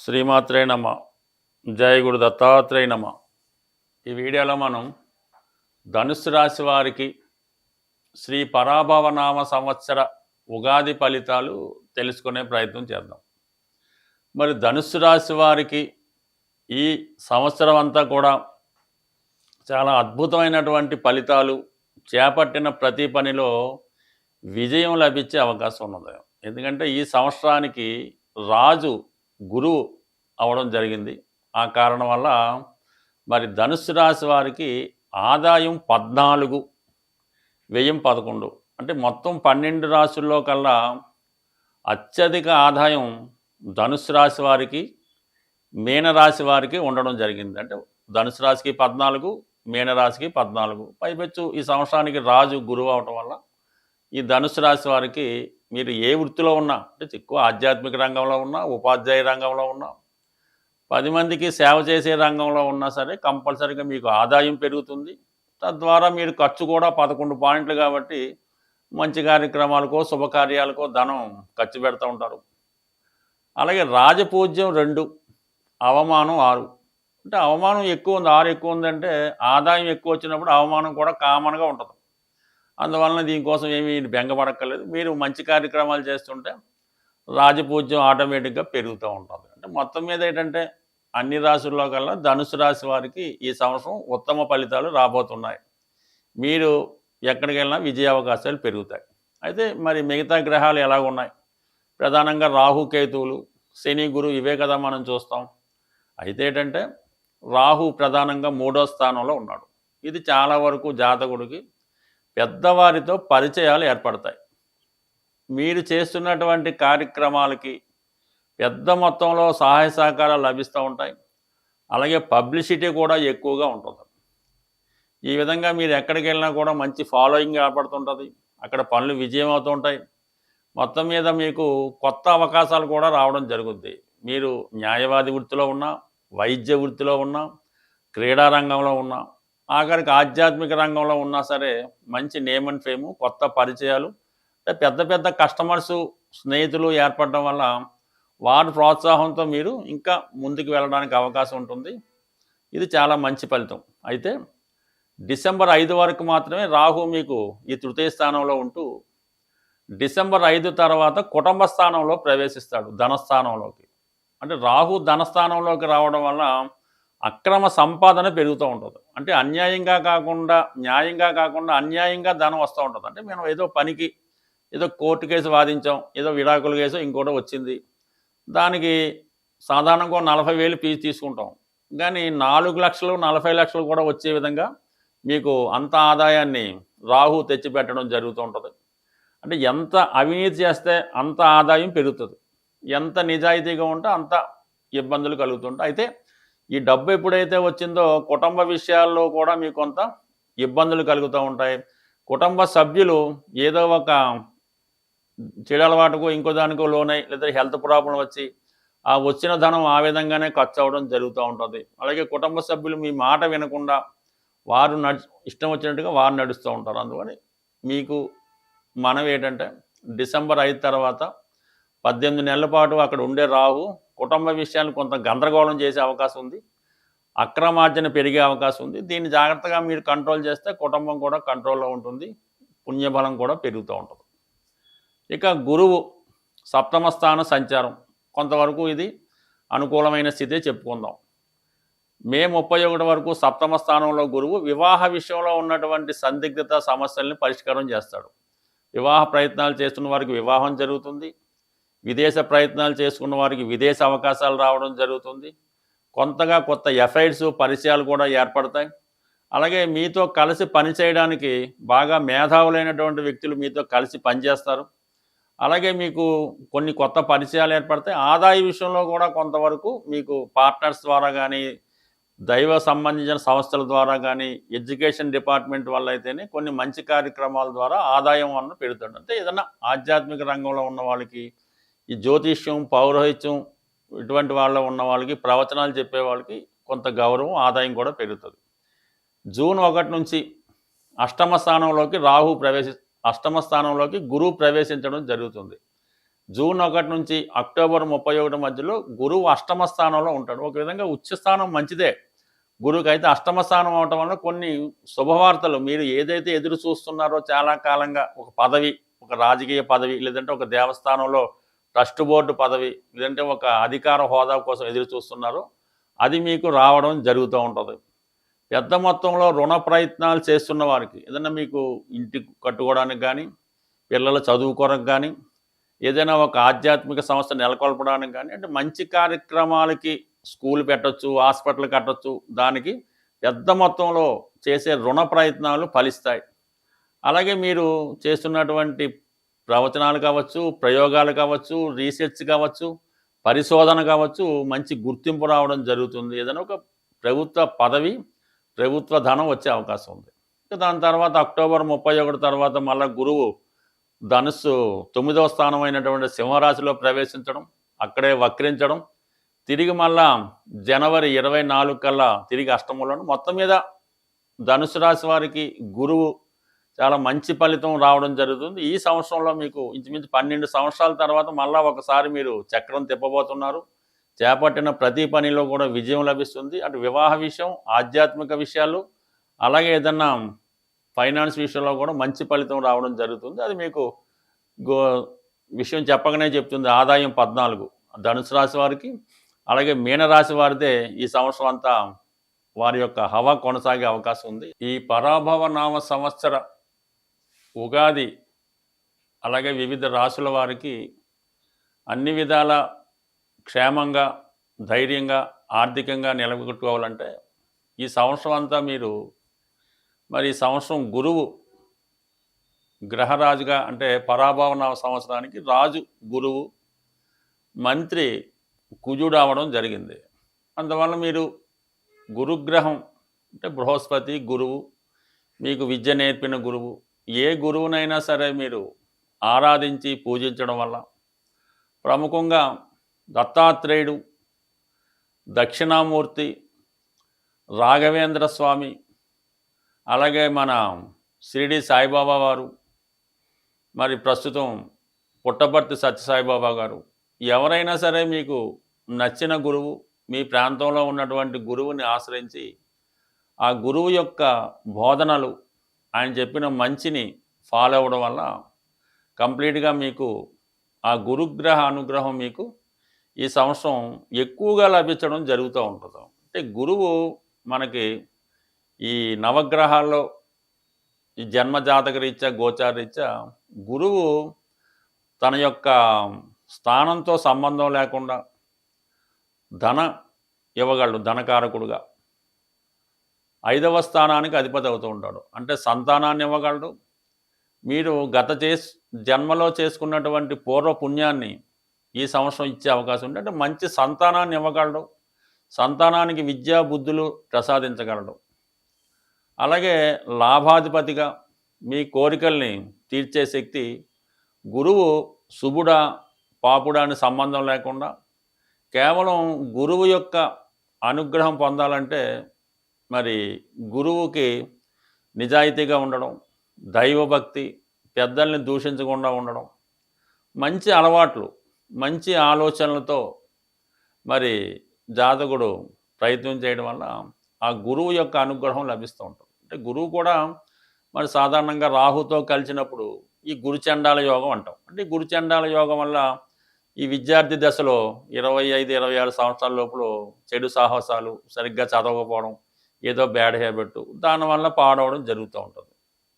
శ్రీమాత్రే నమ. జయ గురు దత్తాత్రేయ నమ. ఈ వీడియోలో మనం ధనుస్సు రాశి వారికి శ్రీ పరాభవనామ సంవత్సర ఉగాది ఫలితాలు తెలుసుకునే ప్రయత్నం చేద్దాం. మరి ధనుస్సు రాశి వారికి ఈ సంవత్సరం అంతా కూడా చాలా అద్భుతమైనటువంటి ఫలితాలు, చేపట్టిన ప్రతి పనిలో విజయం లభించే అవకాశం ఉన్నది. ఎందుకంటే ఈ సంవత్సరానికి రాజు గురువు అవడం జరిగింది. ఆ కారణం వల్ల మరి ధనుస్సు రాశి వారికి ఆదాయం 14, వ్యయం 11, అంటే మొత్తం 12 రాశుల్లో కల్లా అత్యధిక ఆదాయం ధనుస్సు రాశి వారికి, మీనరాశి వారికి ఉండడం జరిగింది. అంటే ధనుసు రాశికి 14, మీనరాశికి 14. పైపెచ్చు ఈ సంవత్సరానికి రాజు గురువు అవటం వల్ల ఈ ధనుసు రాశి వారికి మీరు ఏ వృత్తిలో ఉన్నా, అంటే ఎక్కువ ఆధ్యాత్మిక రంగంలో ఉన్నా, ఉపాధ్యాయ రంగంలో ఉన్నా, 10 మందికి సేవ చేసే రంగంలో ఉన్నా సరే కంపల్సరీగా మీకు ఆదాయం పెరుగుతుంది. తద్వారా మీరు ఖర్చు కూడా 11 పాయింట్లు కాబట్టి మంచి కార్యక్రమాలకో శుభకార్యాలకో ధనం ఖర్చు పెడుతూ ఉంటారు. అలాగే రాజపూజ్యం 2, అవమానం 6. అంటే అవమానం ఎక్కువ ఉంది, 6 ఎక్కువ ఉందంటే ఆదాయం ఎక్కువ వచ్చినప్పుడు అవమానం కూడా కామన్గా ఉంటుంది. అందువలన దీనికోసం ఏమీ బెంగపడక్కర్లేదు. మీరు మంచి కార్యక్రమాలు చేస్తుంటే రాజపూజ్యం ఆటోమేటిక్గా పెరుగుతూ ఉంటుంది. అంటే మొత్తం మీద ఏంటంటే అన్ని రాశుల్లో కల్లా ధనుసు రాశి వారికి ఈ సంవత్సరం ఉత్తమ ఫలితాలు రాబోతున్నాయి. మీరు ఎక్కడికి వెళ్ళినా విజయ అవకాశాలు పెరుగుతాయి. అయితే మరి మిగతా గ్రహాలు ఎలాగున్నాయి? ప్రధానంగా రాహు, కేతువులు, శని, గురు ఇవే కదా మనం చూస్తాం. అయితే ఏంటంటే రాహు ప్రధానంగా 3వ స్థానంలో ఉన్నాడు. ఇది చాలా వరకు జాతకుడికి పెద్దవారితో పరిచయాలు ఏర్పడతాయి. మీరు చేస్తున్నటువంటి కార్యక్రమాలకి పెద్ద మొత్తంలో సహాయ సహకారాలు లభిస్తూ ఉంటాయి. అలాగే పబ్లిసిటీ కూడా ఎక్కువగా ఉంటుంది. ఈ విధంగా మీరు ఎక్కడికి వెళ్ళినా కూడా మంచి ఫాలోయింగ్ ఏర్పడుతుంటుంది. అక్కడ పనులు విజయం అవుతూ ఉంటాయి. మొత్తం మీద మీకు కొత్త అవకాశాలు కూడా రావడం జరుగుద్ది. మీరు న్యాయవాది వృత్తిలో ఉన్నా, వైద్య వృత్తిలో ఉన్నా, క్రీడా రంగంలో ఉన్నా, ఆఖరికి ఆధ్యాత్మిక రంగంలో ఉన్నా సరే మంచి నేమ్ అండ్ ఫేము, కొత్త పరిచయాలు, పెద్ద పెద్ద కస్టమర్సు, స్నేహితులు ఏర్పడడం వల్ల వారి ప్రోత్సాహంతో మీరు ఇంకా ముందుకు వెళ్ళడానికి అవకాశం ఉంటుంది. ఇది చాలా మంచి ఫలితం. అయితే డిసెంబర్ 5 వరకు మాత్రమే రాహు మీకు ఈ తృతీయ స్థానంలో ఉంటూ డిసెంబర్ 5 తర్వాత కుటుంబ స్థానంలో ప్రవేశిస్తాడు, ధనస్థానంలోకి. అంటే రాహు ధనస్థానంలోకి రావడం వల్ల అక్రమ సంపాదన పెరుగుతూ ఉంటుంది. అంటే అన్యాయంగా కాకుండా, న్యాయంగా కాకుండా అన్యాయంగా ధనం వస్తూ ఉంటుంది. అంటే మేము ఏదో పనికి ఏదో కోర్టు కేసు వాదించాం, ఏదో విడాకుల కేసు ఇంకోటి వచ్చింది, దానికి సాధారణంగా 40,000 ఫీజు తీసుకుంటాం. కానీ 4 లక్షలు 40 లక్షలు కూడా వచ్చే విధంగా మీకు అంత ఆదాయాన్ని రాహు తెచ్చిపెట్టడం జరుగుతూ ఉంటుంది. అంటే ఎంత అవినీతి చేస్తే అంత ఆదాయం పెరుగుతుంది, ఎంత నిజాయితీగా ఉంటే అంత ఇబ్బందులు కలుగుతుంటాయి. అయితే ఈ డబ్బు ఎప్పుడైతే వచ్చిందో కుటుంబ విషయాల్లో కూడా మీకు కొంత ఇబ్బందులు కలుగుతూ ఉంటాయి. కుటుంబ సభ్యులు ఏదో ఒక చెడు అలవాటుకో ఇంకో దానికో లోనై, లేదా హెల్త్ ప్రాబ్లం వచ్చి ఆ వచ్చిన ధనం ఆ విధంగానే ఖర్చు అవ్వడం జరుగుతూ ఉంటుంది. అలాగే కుటుంబ సభ్యులు మీ మాట వినకుండా వారు ఇష్టం వచ్చినట్టుగా వారు నడుస్తూ ఉంటారు. అందువని మీకు మనవి ఏంటంటే డిసెంబర్ 5 తర్వాత 18 నెలల పాటు అక్కడ ఉండే రాహు కుటుంబ విషయాన్ని కొంత గందరగోళం చేసే అవకాశం ఉంది, అక్రమార్జన పెరిగే అవకాశం ఉంది. దీన్ని జాగ్రత్తగా మీరు కంట్రోల్ చేస్తే కుటుంబం కూడా కంట్రోల్లో ఉంటుంది, పుణ్యబలం కూడా పెరుగుతూ ఉంటుంది. ఇక గురువు 7వ స్థాన సంచారం కొంతవరకు ఇది అనుకూలమైన స్థితే చెప్పుకుందాం. మే 31 వరకు 7వ స్థానంలో గురువు వివాహ విషయంలో ఉన్నటువంటి సందిగ్ధత సమస్యల్ని పరిష్కారం చేస్తాడు. వివాహ ప్రయత్నాలు చేస్తున్న వారికి వివాహం జరుగుతుంది. విదేశ ప్రయత్నాలు చేసుకున్న వారికి విదేశ అవకాశాలు రావడం జరుగుతుంది. కొంతగా కొత్త ఎఫైర్స్, పరిచయాలు కూడా ఏర్పడతాయి. అలాగే మీతో కలిసి పనిచేయడానికి బాగా మేధావులైనటువంటి వ్యక్తులు మీతో కలిసి పనిచేస్తారు. అలాగే మీకు కొన్ని కొత్త పరిచయాలు ఏర్పడతాయి. ఆదాయ విషయంలో కూడా కొంతవరకు మీకు పార్ట్నర్స్ ద్వారా కానీ, దైవ సంబంధించిన సంస్థల ద్వారా కానీ, ఎడ్యుకేషన్ డిపార్ట్మెంట్ వల్ల అయితేనే కొన్ని మంచి కార్యక్రమాల ద్వారా ఆదాయం వలన పెరుగుతుంది. అంటే ఏదైనా ఆధ్యాత్మిక రంగంలో ఉన్న వాళ్ళకి, ఈ జ్యోతిష్యం, పౌరోహిత్యం ఇటువంటి వాళ్ళ ఉన్న వాళ్ళకి, ప్రవచనాలు చెప్పే వాళ్ళకి కొంత గౌరవం, ఆదాయం కూడా పెరుగుతుంది. జూన్ 1 నుంచి 8వ స్థానంలోకి రాహు 8వ స్థానంలోకి గురువు ప్రవేశించడం జరుగుతుంది. జూన్ 1 నుంచి అక్టోబర్ 31 మధ్యలో గురువు అష్టమ స్థానంలో ఉంటాడు. ఒక విధంగా ఉచ్చ స్థానం మంచిదే. గురువుకైతే అష్టమ స్థానం అవటం వల్ల కొన్ని శుభవార్తలు మీరు ఏదైతే ఎదురు చూస్తున్నారో చాలా కాలంగా ఒక పదవి, ఒక రాజకీయ పదవి, లేదంటే ఒక దేవస్థానంలో ట్రస్ట్ బోర్డు పదవి, లేదంటే ఒక అధికార హోదా కోసం ఎదురు చూస్తున్నారో అది మీకు రావడం జరుగుతూ ఉంటుంది. పెద్ద మొత్తంలో రుణ ప్రయత్నాలు చేస్తున్న వారికి ఏదైనా మీకు ఇంటి కట్టుకోవడానికి కానీ, పిల్లల చదువుకోవడానికి కానీ, ఏదైనా ఒక ఆధ్యాత్మిక సంస్థ నెలకొల్పడానికి కానీ, అంటే మంచి కార్యక్రమాలకి స్కూల్ పెట్టచ్చు, హాస్పిటల్ కట్టచ్చు, దానికి పెద్ద మొత్తంలో చేసే రుణ ప్రయత్నాలు ఫలిస్తాయి. అలాగే మీరు చేస్తున్నటువంటి ప్రవచనాలు కావచ్చు, ప్రయోగాలు కావచ్చు, రీసెర్చ్ కావచ్చు, పరిశోధన కావచ్చు, మంచి గుర్తింపు రావడం జరుగుతుంది. ఏదైనా ఒక ప్రభుత్వ పదవి, ప్రభుత్వ ధనం వచ్చే అవకాశం ఉంది. దాని తర్వాత అక్టోబర్ 31 తర్వాత మళ్ళీ గురువు ధనుస్సు 9వ స్థానం అయినటువంటి సింహరాశిలో ప్రవేశించడం, అక్కడే వక్రించడం, తిరిగి మళ్ళా జనవరి 24 కల్లా తిరిగి అష్టమంలోను. మొత్తం మీద ధనుసు రాశి వారికి గురువు చాలా మంచి ఫలితం రావడం జరుగుతుంది. ఈ సంవత్సరంలో మీకు ఇంచుమించు 12 సంవత్సరాల తర్వాత మళ్ళా ఒకసారి మీరు చక్రం తిప్పబోతున్నారు. చేపట్టిన ప్రతి పనిలో కూడా విజయం లభిస్తుంది. అటు వివాహ విషయం, ఆధ్యాత్మిక విషయాలు, అలాగే ఏదన్నా ఫైనాన్స్ విషయంలో కూడా మంచి ఫలితం రావడం జరుగుతుంది. అది మీకు విషయం చెప్పగానే చెప్తుంది. ఆదాయం 14 ధనుసు రాశి వారికి. అలాగే మీనరాశి వారిదే ఈ సంవత్సరం అంతా వారి యొక్క హవా కొనసాగే అవకాశం ఉంది. ఈ పరాభవ నామ సంవత్సర ఉగాది అలాగే వివిధ రాశుల వారికి అన్ని విధాల క్షేమంగా, ధైర్యంగా, ఆర్థికంగా నిలబెట్టుకోవాలంటే ఈ సంవత్సరం అంతా మీరు మరి ఈ సంవత్సరం గురువు గ్రహరాజుగా, అంటే పరాభవ నామ సంవత్సరానికి రాజు గురువు, మంత్రి కుజుడు అవడం జరిగింది. అందువల్ల మీరు గురుగ్రహం అంటే బృహస్పతి గురువు, మీకు విద్య నేర్పిన గురువు, ఏ గురువునైనా సరే మీరు ఆరాధించి పూజించడం వల్ల, ప్రముఖంగా దత్తాత్రేయుడు, దక్షిణామూర్తి, రాఘవేంద్ర స్వామి, అలాగే మన షిరిడి సాయిబాబా వారు, మరి ప్రస్తుతం పుట్టపర్తి సత్యసాయిబాబా గారు, ఎవరైనా సరే మీకు నచ్చిన గురువు, మీ ప్రాంతంలో ఉన్నటువంటి గురువుని ఆశ్రయించి ఆ గురువు యొక్క బోధనలు, ఆయన చెప్పిన మంచిని ఫాలో అవ్వడం వల్ల కంప్లీట్గా మీకు ఆ గురుగ్రహ అనుగ్రహం మీకు ఈ సంవత్సరం ఎక్కువగా లభించడం జరుగుతూ ఉంటుంది. అంటే గురువు మనకి ఈ నవగ్రహాల్లో ఈ జన్మజాతక రీత్యా, గోచార రీత్యా గురువు తన యొక్క స్థానంతో సంబంధం లేకుండా ధన ఇవ్వగలడు. ధనకారకుడుగా 5వ స్థానానికి అధిపతి అవుతూ ఉంటాడు. అంటే సంతానాన్ని ఇవ్వగలడు. మీరు జన్మలో చేసుకున్నటువంటి పూర్వ పుణ్యాన్ని ఈ సంవత్సరం ఇచ్చే అవకాశం ఉంది. అంటే మంచి సంతానాన్ని ఇవ్వగలడు. సంతానానికి విద్యా బుద్ధులు ప్రసాదించగలడు. అలాగే లాభాధిపతిగా మీ కోరికల్ని తీర్చే శక్తి గురువు శుభుడా పాపుడా అని సంబంధం లేకుండా కేవలం గురువు యొక్క అనుగ్రహం పొందాలంటే మరి గురువుకి నిజాయితీగా ఉండడం, దైవభక్తి, పెద్దల్ని దూషించకుండా ఉండడం, మంచి అలవాట్లు, మంచి ఆలోచనలతో మరి జాతకుడు ప్రయత్నం చేయడం వల్ల ఆ గురువు యొక్క అనుగ్రహం లభిస్తూ ఉంటుంది. అంటే గురువు కూడా మరి సాధారణంగా రాహుతో కలిసినప్పుడు ఈ గురుచండాల యోగం అంటాం. అంటే గురుచండాల యోగం వల్ల ఈ విద్యార్థి దశలో 25-26 సంవత్సరాల లోపల చెడు సాహసాలు, సరిగ్గా చదవకపోవడం, ఏదో బ్యాడ్ హ్యాబిట్, దానివల్ల పాడవడం జరుగుతూ ఉంటుంది.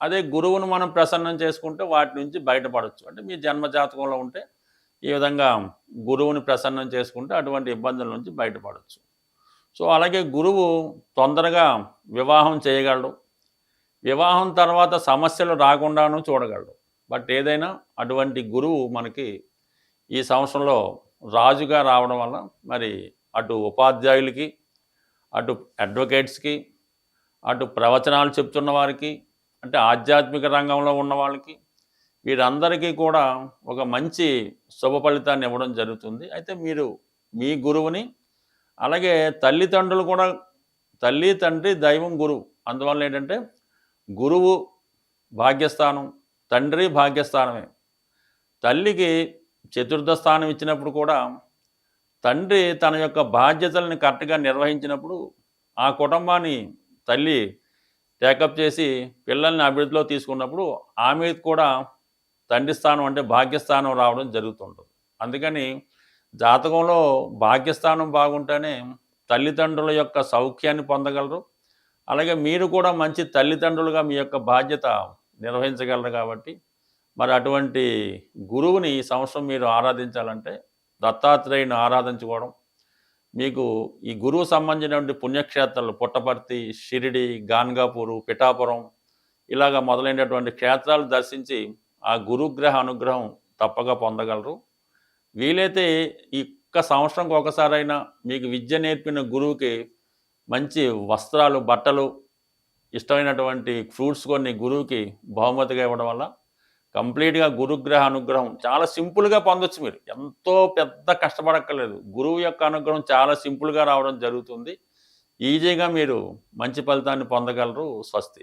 అదే గురువును మనం ప్రసన్నం చేసుకుంటే వాటి నుంచి బయటపడవచ్చు. అంటే మీ జన్మజాతకంలో ఉంటే ఈ విధంగా గురువుని ప్రసన్నం చేసుకుంటే అటువంటి ఇబ్బందుల నుంచి బయటపడవచ్చు. సో అలాగే గురువు తొందరగా వివాహం చేయగలడు. వివాహం తర్వాత సమస్యలు రాకుండాను చూడగలడు. బట్ ఏదైనా అటువంటి గురువు మనకి ఈ సంవత్సరంలో రాజుగా రావడం వల్ల మరి అటు ఉపాధ్యాయులకి, అటు అడ్వకేట్స్కి, అటు ప్రవచనాలు చెప్తున్న వారికి, అంటే ఆధ్యాత్మిక రంగంలో ఉన్న వాళ్ళకి, వీరందరికీ కూడా ఒక మంచి శుభ ఫలితాన్ని ఇవ్వడం జరుగుతుంది. అయితే మీరు మీ గురువుని, అలాగే తల్లిదండ్రులు కూడా, తల్లి తండ్రి దైవం గురువు, అందువల్ల ఏంటంటే గురువు భాగ్యస్థానం, తండ్రి భాగ్యస్థానమే. తల్లికి చతుర్థ స్థానం ఇచ్చినప్పుడు కూడా తండ్రి తన యొక్క బాధ్యతలను కరెక్ట్గా నిర్వహించినప్పుడు ఆ కుటుంబాన్ని తల్లి టేకప్ చేసి పిల్లల్ని అభివృద్ధిలో తీసుకున్నప్పుడు ఆమె కూడా తండ్రి స్థానం అంటే భాగ్యస్థానం రావడం జరుగుతుంటుంది. అందుకని జాతకంలో భాగ్యస్థానం బాగుంటేనే తల్లిదండ్రుల యొక్క సౌఖ్యాన్ని పొందగలరు. అలాగే మీరు కూడా మంచి తల్లిదండ్రులుగా మీ యొక్క బాధ్యత నిర్వహించగలరు. కాబట్టి మరి అటువంటి గురువుని ఈ సంవత్సరం మీరు ఆరాధించాలంటే దత్తాత్రేయుని ఆరాధించుకోవడం, మీకు ఈ గురువు సంబంధించినటువంటి పుణ్యక్షేత్రాలు పుట్టపర్తి, షిరిడి, గాన్గాపూరు, పిఠాపురం ఇలాగ మొదలైనటువంటి క్షేత్రాలు దర్శించి ఆ గురుగ్రహ అనుగ్రహం తప్పగా పొందగలరు. వీలైతే ఈ సంవత్సరంకి ఒకసారైనా మీకు విద్య నేర్పిన గురువుకి మంచి వస్త్రాలు, బట్టలు, ఇష్టమైనటువంటి ఫ్రూట్స్ కొన్ని గురువుకి బహుమతిగా ఇవ్వడం వల్ల కంప్లీట్గా గురుగ్రహ అనుగ్రహం చాలా సింపుల్గా పొందొచ్చు. మీరు ఎంతో పెద్ద కష్టపడక్కర్లేదు. గురువు యొక్క అనుగ్రహం చాలా సింపుల్గా రావడం జరుగుతుంది. ఈజీగా మీరు మంచి ఫలితాన్ని పొందగలరు. స్వస్తి.